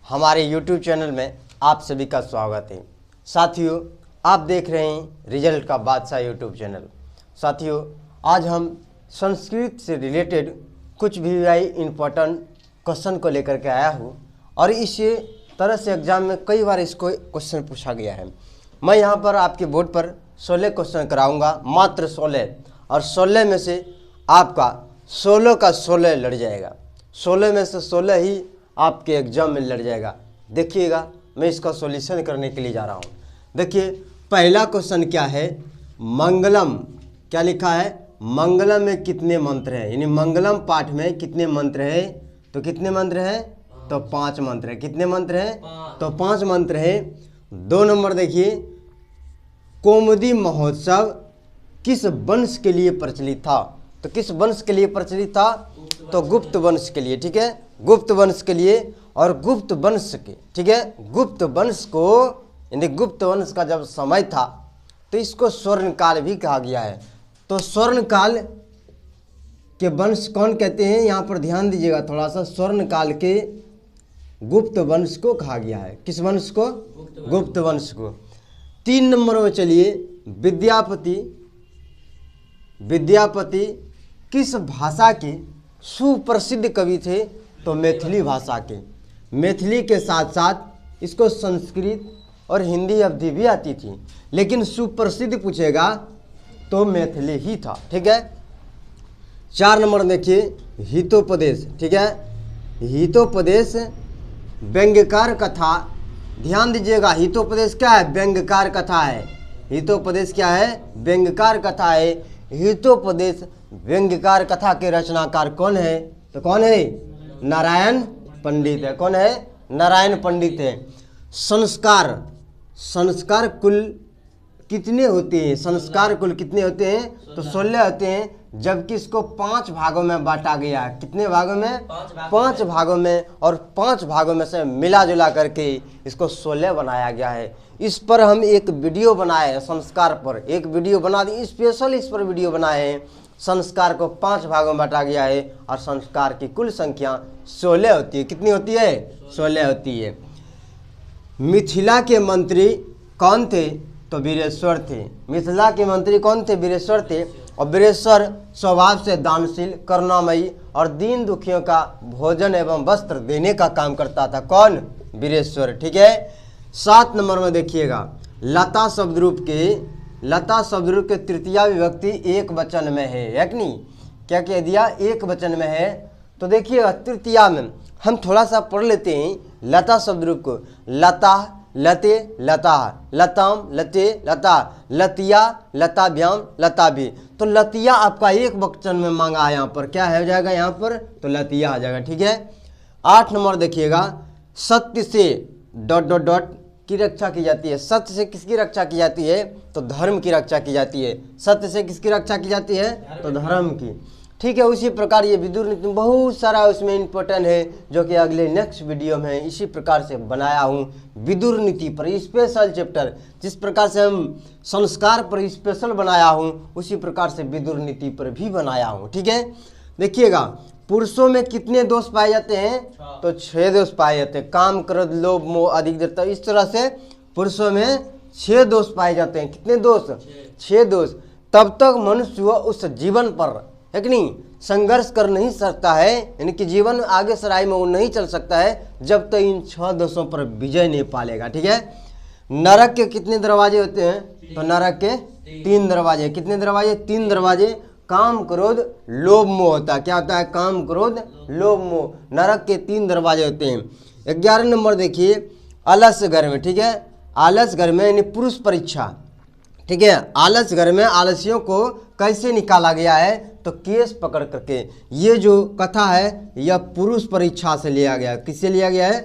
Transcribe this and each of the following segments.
हमारे YouTube channel में आप सभी का स्वागत है। साथियों, आप देख रहे हैं रिजल्ट का बादशाह YouTube चैनल। साथियों, आज हम संस्कृत से रिलेटेड कुछ भी इम्पोर्टेंट क्वेश्चन को लेकर के आया हूँ और इस तरह से एग्जाम में कई बार इसको क्वेश्चन पूछा गया है। मैं यहाँ पर आपके बोर्ड पर 16 क्वेश्चन कराऊंगा, मात्र 16, और 16 में से आपका 16 का 16 लड़ जाएगा। 16 में से 16 ही आपके एग्जाम में लड़ जाएगा। देखिएगा, मैं इसका सॉल्यूशन करने के लिए जा रहा हूँ। देखिए, पहला क्वेश्चन क्या है, मंगलम। क्या लिखा है, मंगलम में कितने मंत्र हैं, यानी मंगलम पाठ में कितने मंत्र हैं, तो कितने मंत्र हैं, तो 5 मंत्र हैं। कितने मंत्र हैं, तो 5 मंत्र हैं। 2 नंबर देखिए, कौमुदी महोत्सव किस वंश के लिए प्रचलित था, तो किस वंश के लिए प्रचलित था, तो गुप्त वंश के लिए। ठीक है, गुप्त वंश के लिए। और गुप्त वंश के, ठीक है, गुप्त वंश को, यानी गुप्त वंश का जब समय था तो इसको स्वर्ण काल भी कहा गया है। तो स्वर्ण काल के वंश कौन कहते हैं, यहाँ पर ध्यान दीजिएगा थोड़ा सा। स्वर्ण काल के गुप्त वंश को कहा गया है। किस वंश को, गुप्त वंश को। 3 नंबर में चलिए, विद्यापति। विद्यापति किस भाषा के सुप्रसिद्ध कवि थे, तो मैथिली भाषा के। मैथिली के साथ साथ इसको संस्कृत और हिंदी अवधि भी आती थी, लेकिन सुप्रसिद्ध पूछेगा तो मैथिली ही था। ठीक है। 4 नंबर देखिए, हितोपदेश। ठीक है, हितोपदेश व्यंग्यकार कथा। ध्यान दीजिएगा, हितोपदेश क्या है, व्यंग्यकार कथा है। हितोपदेश क्या है, व्यंग्यकार कथा है। हितोपदेश व्यंग्यकार कथा के रचनाकार कौन है, तो कौन है, नारायण पंडित है। कौन है, नारायण पंडित है। संस्कार, संस्कार कुल कितने होते हैं, संस्कार कुल कितने होते हैं, तो 16 होते हैं, जबकि इसको 5 भागों में बांटा गया है। कितने भागों में, 5 भागों में, और 5 भागों में से मिला जुला करके इसको 16 बनाया गया है। इस पर हम एक वीडियो बनाए हैं, संस्कार पर एक वीडियो बना दी, स्पेशल इस पर वीडियो बनाए हैं। संस्कार को 5 भागों में बांटा गया है और संस्कार की कुल संख्या 16 होती है। कितनी होती है, 16 होती है। मिथिला के मंत्री कौन थे, तो वीरेश्वर थे। मिथिला के मंत्री कौन थे, वीरेश्वर थे। और वीरेश्वर स्वभाव से दानशील, करुणामयी और दीन दुखियों का भोजन एवं वस्त्र देने का काम करता था। कौन, वीरेश्वर। ठीक है। 7 नंबर में देखिएगा, लता शब्द रूप के, लता शब्द रूप के तृतीया विभक्ति एक वचन में है कि नहीं। क्या कह दिया, एक वचन में है। तो देखिएगा, तृतीया में हम थोड़ा सा पढ़ लेते हैं लता शब्द रूप को। लता, लते, लता, लताम, लते, लता, लतिया, लताभ्याम, लताभि। तो लतिया आपका एक वचन में मांगा है, यहाँ पर क्या हो जाएगा, यहाँ पर तो लतिया आ जाएगा। ठीक है। 8 नंबर देखिएगा, सत्य से डॉट डॉट डॉट की रक्षा की जाती है। सत्य से किसकी रक्षा की जाती है, तो धर्म की रक्षा की जाती है। सत्य से किसकी रक्षा की जाती है, तो धर्म की। ठीक है। उसी प्रकार ये विदुर नीति बहुत सारा उसमें इम्पोर्टेंट है, जो कि अगले नेक्स्ट वीडियो में इसी प्रकार से बनाया हूँ। विदुर नीति पर स्पेशल चैप्टर, जिस प्रकार से हम संस्कार पर स्पेशल बनाया हूँ, उसी प्रकार से विदुर नीति पर भी बनाया हूँ। ठीक है। देखिएगा, पुरुषों में कितने दोष पाए जाते हैं, तो 6 दोष पाए जाते हैं। काम, क्रोध, लोभ, मोह, अधिक दृढ़ता, इस तरह से पुरुषों में 6 दोष पाए जाते हैं। कितने दोष, 6 दोष। तब तक मनुष्य उस जीवन पर है कि नहीं संघर्ष कर नहीं सकता है, यानी कि जीवन आगे सराय में वो नहीं चल सकता है, जब तक इन 6 दोषों पर विजय नहीं पालेगा। ठीक है। नरक के कितने दरवाजे होते हैं, तो नरक के 3 दरवाजे। कितने दरवाजे, 3 दरवाजे। काम, क्रोध, लोभ, मोह होता है। क्या होता है, काम, क्रोध, लोभ, मोह। नरक के 3 दरवाजे होते हैं। 11 नंबर देखिए, आलस्य घर में। ठीक है, आलस्य घर में यानी पुरुष परीक्षा। ठीक है, आलस्य घर में आलसियों को कैसे निकाला गया है, तो केस पकड़ करके। ये जो कथा है यह पुरुष परीक्षा से लिया गया है। किससे लिया गया है,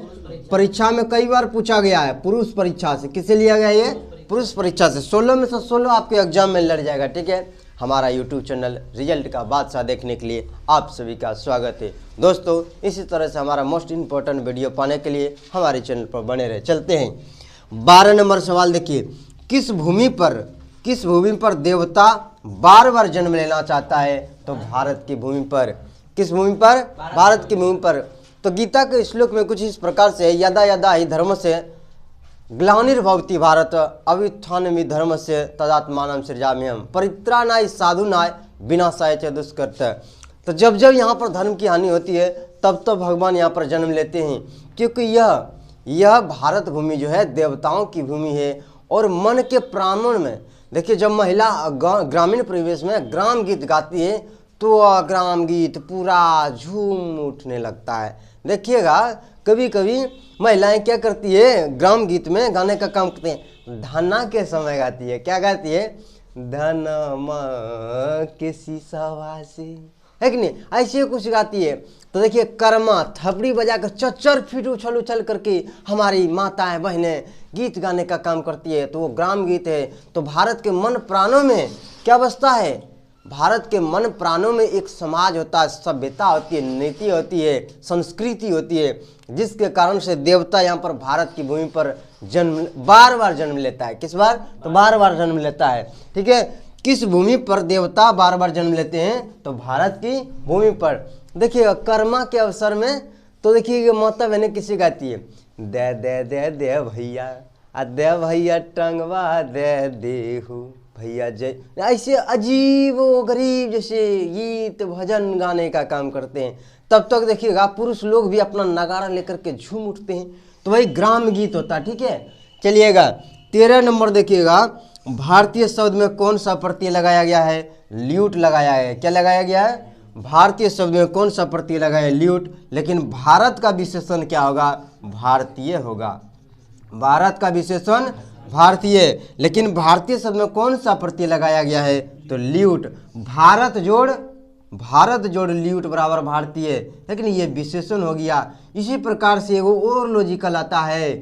परीक्षा में कई बार पूछा गया है, पुरुष परीक्षा से। किससे लिया गया है, ये पुरुष परीक्षा से। 16 में से 16 आपके एग्जाम में लड़ जाएगा। ठीक है। हमारा YouTube चैनल रिजल्ट का बादशाह देखने के लिए आप सभी का स्वागत है। दोस्तों, इसी तरह से हमारा मोस्ट इम्पोर्टेंट वीडियो पाने के लिए हमारे चैनल पर बने रहे। चलते हैं 12 नंबर सवाल देखिए, किस भूमि पर देवता बार बार जन्म लेना चाहता है, तो भारत की भूमि पर। किस भूमि पर, भारत की भूमि पर। तो गीता के श्लोक में कुछ इस प्रकार से, यदा यदा ही धर्म से ग्लानिर्भवति भारत अभ्युत्थानमि धर्म से तदात्मानं सृजाम्यहम् परित्राणाय साधुनाय विनाशाय च दुष्कृतः। तो जब जब यहाँ पर धर्म की हानि होती है तब तो भगवान यहाँ पर जन्म लेते हैं, क्योंकि यह भारत भूमि जो है देवताओं की भूमि है। और मन के प्राणों में देखिए, जब महिला ग्रामीण परिवेश में ग्राम गीत गाती है तो ग्राम गीत पूरा झूम उठने लगता है। देखिएगा कभी कभी महिलाएं क्या करती है, ग्राम गीत में गाने का काम करते हैं, धना के समय गाती है। क्या गाती है? धनमा के शीशावा से, है कि नहीं, ऐसे कुछ गाती है। तो देखिए कर्मा थपड़ी बजाकर चच्चर फीट उछल उछल करके हमारी माताएं बहनें गीत गाने का काम करती है, तो वो ग्राम गीत है। तो भारत के मन प्राणों में क्या बसता है? भारत के मन प्राणों में एक समाज होता है, सभ्यता होती है, नीति होती है, संस्कृति होती है, जिसके कारण से देवता यहाँ पर भारत की भूमि पर बार बार जन्म लेता है। किस बार? तो बार बार जन्म लेता है। ठीक है, किस भूमि पर देवता बार बार जन्म लेते हैं? तो भारत की भूमि पर। देखिए कर्मा के अवसर में तो देखिए माता बहने किसी गाती है, दे दे दे दे भैया, दे भैया टंगवा दे देहू भैया जय, ऐसे अजीब गरीब जैसे गीत भजन गाने का काम करते हैं। तब तक देखिएगा पुरुष लोग भी अपना नगारा लेकर के झूम उठते हैं, तो वही ग्राम गीत होता है। ठीक है, चलिएगा 13 नंबर देखिएगा, भारतीय शब्द में कौन सा प्रत्यय लगाया गया है? ल्यूट लगाया है। क्या लगाया गया है? भारतीय शब्द में कौन सा प्रत्यय लगाया है? ल्यूट। लेकिन भारत का विशेषण क्या होगा? भारतीय होगा। भारत का विशेषण भारतीय, लेकिन भारतीय शब्द में कौन सा प्रत्यय लगाया गया है? तो ल्यूट। भारत जोड़ ल्यूट बराबर भारतीय, लेकिन ये विशेषण हो गया। इसी प्रकार से वो और लॉजिकल आता है,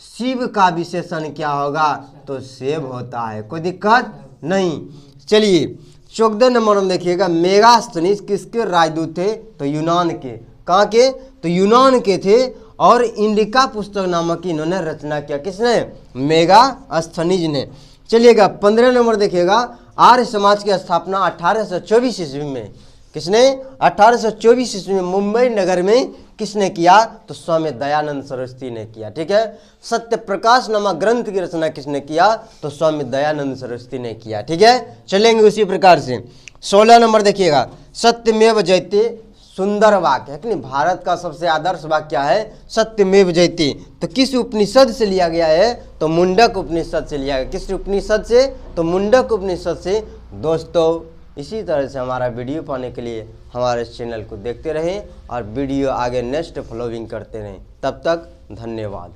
शिव का विशेषण क्या होगा? तो सेब होता है, कोई दिक्कत नहीं। चलिए 14 नंबर में देखिएगा, मेगास्थनीज किसके राजदूत थे? तो यूनान के। कहाँ के? तो यूनान के थे। और इंडिका पुस्तक नामक इन्होंने रचना किया। किसने? मेगास्थनीज ने। चलिएगा 15 नंबर देखिएगा, आर्य समाज की स्थापना 1824 ईस्वी में किसने? 1824 ईस्वी में मुंबई नगर में किसने किया? तो स्वामी दयानंद सरस्वती ने किया। ठीक है, सत्य प्रकाश नामक ग्रंथ की रचना किसने किया? तो स्वामी दयानंद सरस्वती ने किया। ठीक है, चलेंगे उसी प्रकार से। 16 नंबर देखिएगा, सत्यमेव जयते सुंदर वाक्य है कि नहीं, भारत का सबसे आदर्श वाक्य क्या है? सत्यमेव जयते। तो किस उपनिषद से लिया गया है? तो मुंडक उपनिषद से लिया गया। किस उपनिषद से? तो मुंडक उपनिषद से। दोस्तों इसी तरह से हमारा वीडियो पाने के लिए हमारे चैनल को देखते रहें और वीडियो आगे नेक्स्ट फॉलोइंग करते रहें। तब तक धन्यवाद।